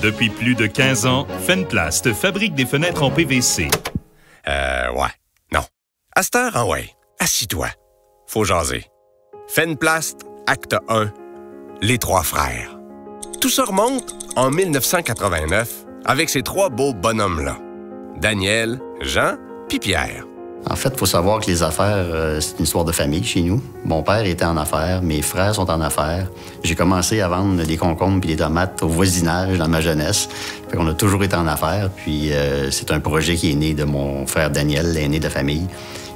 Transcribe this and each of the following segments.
Depuis plus de 15 ans, Fenplast fabrique des fenêtres en PVC. Ouais. Non. À cette heure, ouais. Assis-toi. Faut jaser. Fenplast, acte 1. Les trois frères. Tout ça remonte en 1989 avec ces trois beaux bonhommes-là. Daniel, Jean, puis Pierre. En fait, il faut savoir que les affaires, c'est une histoire de famille chez nous. Mon père était en affaires, mes frères sont en affaires. J'ai commencé à vendre des concombres et des tomates au voisinage dans ma jeunesse. Fait qu'on a toujours été en affaires. Puis c'est un projet qui est né de mon frère Daniel, l'aîné de la famille,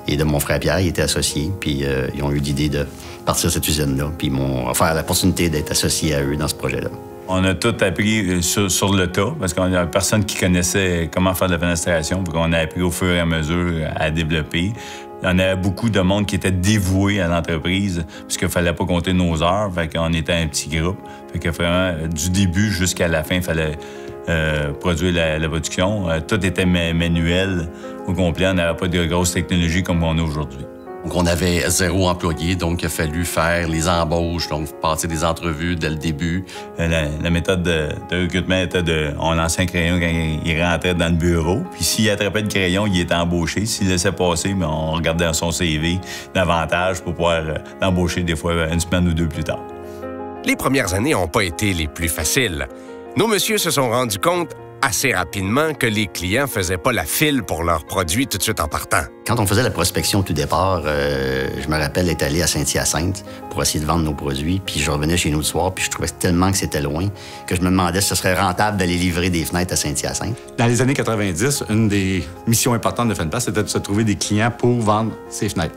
et de mon frère Pierre, il était associé. Puis ils ont eu l'idée de partir cette usine-là. Puis ils m'ont offert l'opportunité d'être associé à eux dans ce projet-là. On a tout appris sur le tas, parce qu'on a personne qui connaissait comment faire de la fenestration, puis on a appris au fur et à mesure à développer. Il y en avait beaucoup de monde qui était dévoué à l'entreprise, puisqu'il fallait pas compter nos heures, fait qu'on était un petit groupe. Fait que vraiment, du début jusqu'à la fin, il fallait produire la production. Tout était manuel au complet, on n'avait pas de grosses technologies comme on a aujourd'hui. Donc, on avait 0 employé, donc il a fallu faire les embauches, donc passer des entrevues dès le début. La méthode de recrutement était on lançait un crayon quand il rentrait dans le bureau, puis s'il attrapait le crayon, il était embauché. S'il laissait passer, mais on regardait son CV davantage pour pouvoir l'embaucher des fois une semaine ou deux plus tard. Les premières années n'ont pas été les plus faciles. Nos messieurs se sont rendus compte assez rapidement que les clients faisaient pas la file pour leurs produits tout de suite en partant. Quand on faisait la prospection au tout départ, je me rappelle être allé à Saint-Hyacinthe pour essayer de vendre nos produits, puis je revenais chez nous le soir, puis je trouvais tellement que c'était loin que je me demandais si ce serait rentable d'aller livrer des fenêtres à Saint-Hyacinthe. Dans les années 90, une des missions importantes de Fenplast, c'était de se trouver des clients pour vendre ces fenêtres.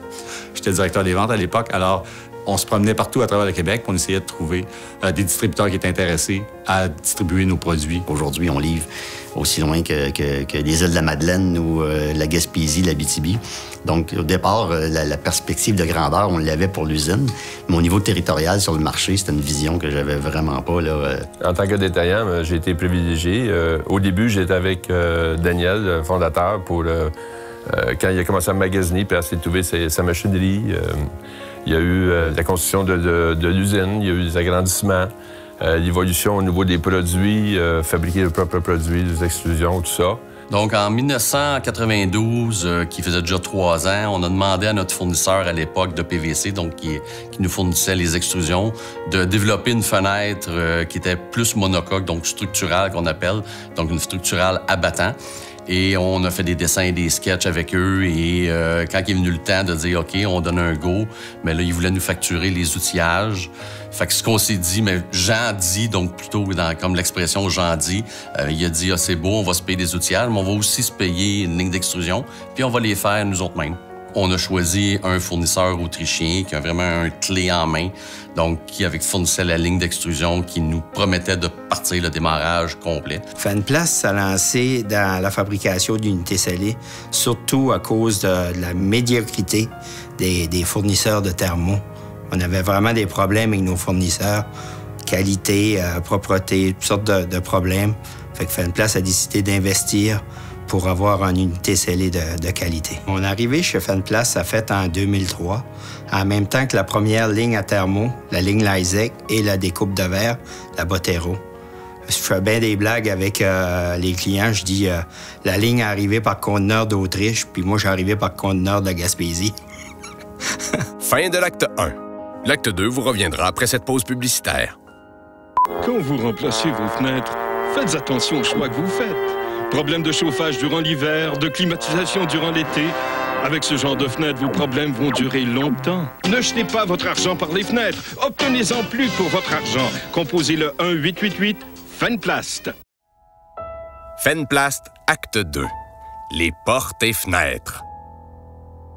J'étais directeur des ventes à l'époque, alors on se promenait partout à travers le Québec pour essayer de trouver des distributeurs qui étaient intéressés à distribuer nos produits. Aujourd'hui, on livre aussi loin que les îles de la Madeleine ou la Gaspésie, l'Abitibi. Donc, au départ, la perspective de grandeur, on l'avait pour l'usine. Mais au niveau territorial, sur le marché, c'était une vision que j'avais vraiment pas, là. En tant que détaillant, j'ai été privilégié. Au début, j'étais avec Daniel, le fondateur, pour quand il a commencé à magasiner puis à essayer de trouver sa machinerie. Il y a eu la construction de l'usine, il y a eu des agrandissements, l'évolution au niveau des produits, fabriquer leurs propres produits, des extrusions, tout ça. Donc, en 1992, qui faisait déjà 3 ans, on a demandé à notre fournisseur à l'époque de PVC, donc qui nous fournissait les extrusions, de développer une fenêtre qui était plus monocoque, donc structurale qu'on appelle, donc une structurale abattant. Et on a fait des dessins et des sketchs avec eux. Et quand il est venu le temps de dire « OK, on donne un go », mais là, ils voulaient nous facturer les outillages. Fait que ce qu'on s'est dit, mais Jean dit, donc plutôt comme l'expression Jean dit, il a dit « Ah, c'est beau, on va se payer des outillages, mais on va aussi se payer une ligne d'extrusion, puis on va les faire nous autres mêmes ». On a choisi un fournisseur autrichien qui a vraiment un clé en main, donc qui fournissait la ligne d'extrusion qui nous promettait de partir le démarrage complet. Fenplast s'est lancé dans la fabrication d'unités scellées, surtout à cause de la médiocrité des fournisseurs de thermo. On avait vraiment des problèmes avec nos fournisseurs, qualité, propreté, toutes sortes de problèmes. Fait que Fenplast a décidé d'investir pour avoir une unité scellée de qualité. Mon arrivée chez Fenplast a fait en 2003, en même temps que la première ligne à thermo, la ligne Lysec et la découpe de verre, la Botero. Je fais bien des blagues avec les clients. Je dis la ligne est arrivée par conteneur d'Autriche, puis moi, je suis arrivé par conteneur de la Gaspésie. Fin de l'acte 1. L'acte 2 vous reviendra après cette pause publicitaire. Quand vous remplacez vos fenêtres, faites attention aux choix que vous faites. Problème de chauffage durant l'hiver, de climatisation durant l'été. Avec ce genre de fenêtres, vos problèmes vont durer longtemps. Ne jetez pas votre argent par les fenêtres. Obtenez-en plus pour votre argent. Composez le 1-888-FENPLAST. Fenplast, acte 2. Les portes et fenêtres.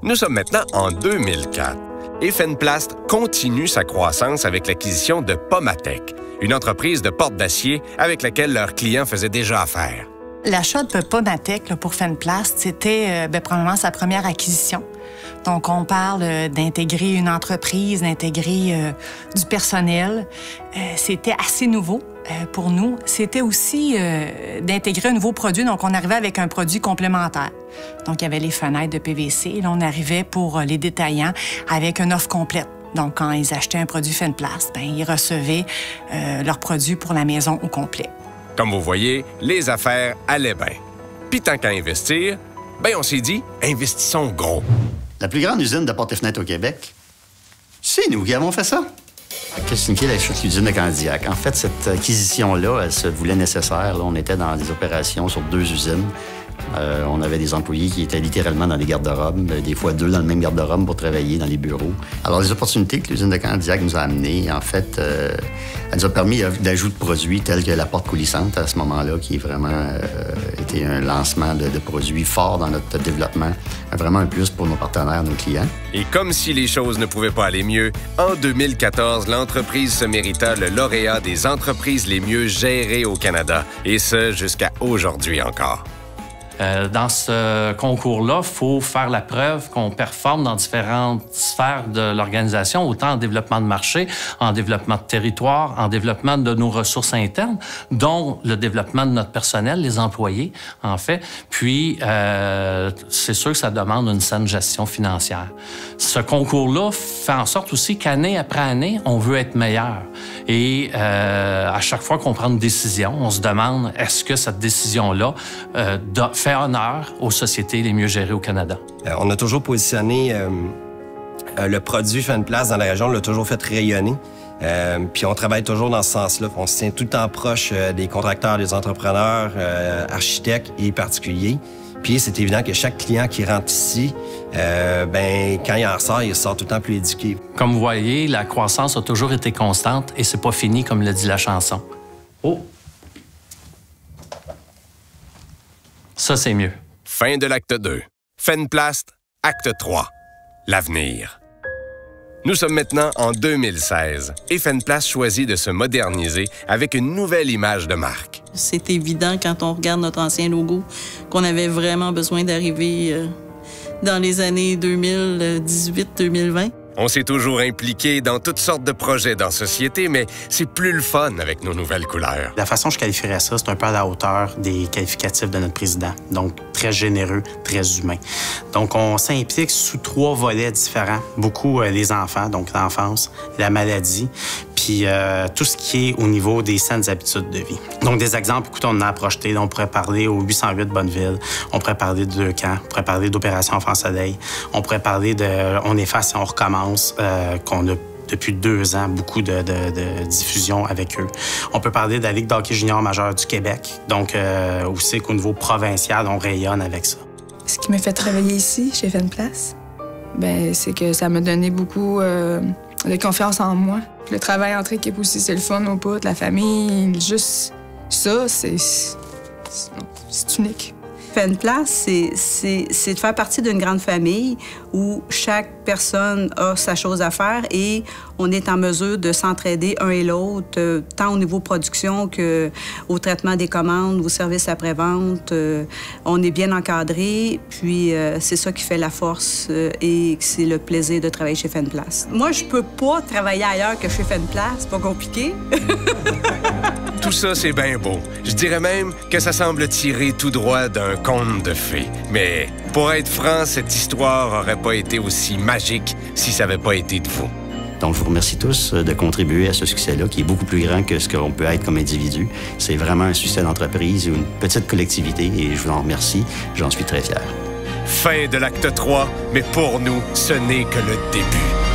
Nous sommes maintenant en 2004 et Fenplast continue sa croissance avec l'acquisition de Pomatec, une entreprise de portes d'acier avec laquelle leurs clients faisaient déjà affaire. L'achat de Pomatec pour Fenplast, c'était probablement sa première acquisition. Donc, on parle d'intégrer une entreprise, d'intégrer du personnel. C'était assez nouveau pour nous. C'était aussi d'intégrer un nouveau produit. Donc, on arrivait avec un produit complémentaire. Donc, il y avait les fenêtres de PVC. Là, on arrivait pour les détaillants avec une offre complète. Donc, quand ils achetaient un produit Fenplast, ils recevaient leur produit pour la maison au complet. Comme vous voyez, les affaires allaient bien. Puis tant qu'à investir, ben on s'est dit, investissons gros. La plus grande usine de portes et fenêtres au Québec, c'est nous qui avons fait ça. Qu'est-ce la chute d'usine de Candiac? En fait, cette acquisition-là, elle se voulait nécessaire. Là, on était dans des opérations sur 2 usines. On avait des employés qui étaient littéralement dans les garde-robes, des fois 2 dans le même garde-robe pour travailler dans les bureaux. Alors, les opportunités que l'usine de Candiac nous a amenées, en fait, elle nous a permis d'ajout de produits tels que la porte coulissante à ce moment-là, qui est vraiment été un lancement de produits forts dans notre développement. Vraiment un plus pour nos partenaires, nos clients. Et comme si les choses ne pouvaient pas aller mieux, en 2014, l'entreprise se mérita le lauréat des entreprises les mieux gérées au Canada, et ce, jusqu'à aujourd'hui encore. Dans ce concours-là, il faut faire la preuve qu'on performe dans différentes sphères de l'organisation, autant en développement de marché, en développement de territoire, en développement de nos ressources internes, dont le développement de notre personnel, les employés, en fait. Puis, c'est sûr que ça demande une saine gestion financière. Ce concours-là fait en sorte aussi qu'année après année, on veut être meilleur. Et à chaque fois qu'on prend une décision, on se demande, est-ce que cette décision-là fait honneur aux sociétés les mieux gérées au Canada? On a toujours positionné le produit Fenplast dans la région, on l'a toujours fait rayonner. Puis on travaille toujours dans ce sens-là. On se tient tout le temps proche des contracteurs, des entrepreneurs, architectes et particuliers. Puis c'est évident que chaque client qui rentre ici, quand il en ressort, il sort tout le temps plus éduqué. Comme vous voyez, la croissance a toujours été constante et c'est pas fini comme le dit la chanson. Oh! Ça, c'est mieux. Fin de l'acte 2. Fenplast, acte 3. L'avenir. Nous sommes maintenant en 2016 et Fenplast choisit de se moderniser avec une nouvelle image de marque. C'est évident quand on regarde notre ancien logo qu'on avait vraiment besoin d'arriver dans les années 2018-2020. On s'est toujours impliqué dans toutes sortes de projets dans la société, mais c'est plus le fun avec nos nouvelles couleurs. La façon dont je qualifierais ça, c'est un peu à la hauteur des qualificatifs de notre président. Donc, très généreux, très humain. Donc, on s'implique sous 3 volets différents. Beaucoup les enfants, donc l'enfance, la maladie, puis tout ce qui est au niveau des saines habitudes de vie. Donc, des exemples, écoutez, on en a projeté. On pourrait parler au 808 Bonneville, on pourrait parler de 2 camps, on pourrait parler d'Opération Enfant Soleil, on pourrait parler de On efface et on recommence, qu'on a depuis 2 ans, beaucoup de diffusion avec eux. On peut parler de la Ligue d'hockey junior majeure du Québec, donc aussi qu'au niveau provincial, on rayonne avec ça. Ce qui me fait travailler ici, chez Fenplast, c'est que ça m'a donné beaucoup de confiance en moi. Le travail entre équipes aussi, c'est le fun au bout, la famille, juste ça, c'est unique. Fenplast, c'est de faire partie d'une grande famille où chaque personne a sa chose à faire et on est en mesure de s'entraider un et l'autre, tant au niveau production qu'au traitement des commandes, au service après-vente. On est bien encadré, puis c'est ça qui fait la force et c'est le plaisir de travailler chez Fenplast. Moi, je peux pas travailler ailleurs que chez Fenplast, c'est pas compliqué. Tout ça, c'est bien beau. Je dirais même que ça semble tirer tout droit d'un conte de fées. Mais pour être franc, cette histoire n'aurait pas été aussi magique si ça n'avait pas été de vous. Donc, je vous remercie tous de contribuer à ce succès-là, qui est beaucoup plus grand que ce qu'on peut être comme individu. C'est vraiment un succès d'entreprise, une petite collectivité, et je vous en remercie. J'en suis très fier. Fin de l'acte 3, mais pour nous, ce n'est que le début.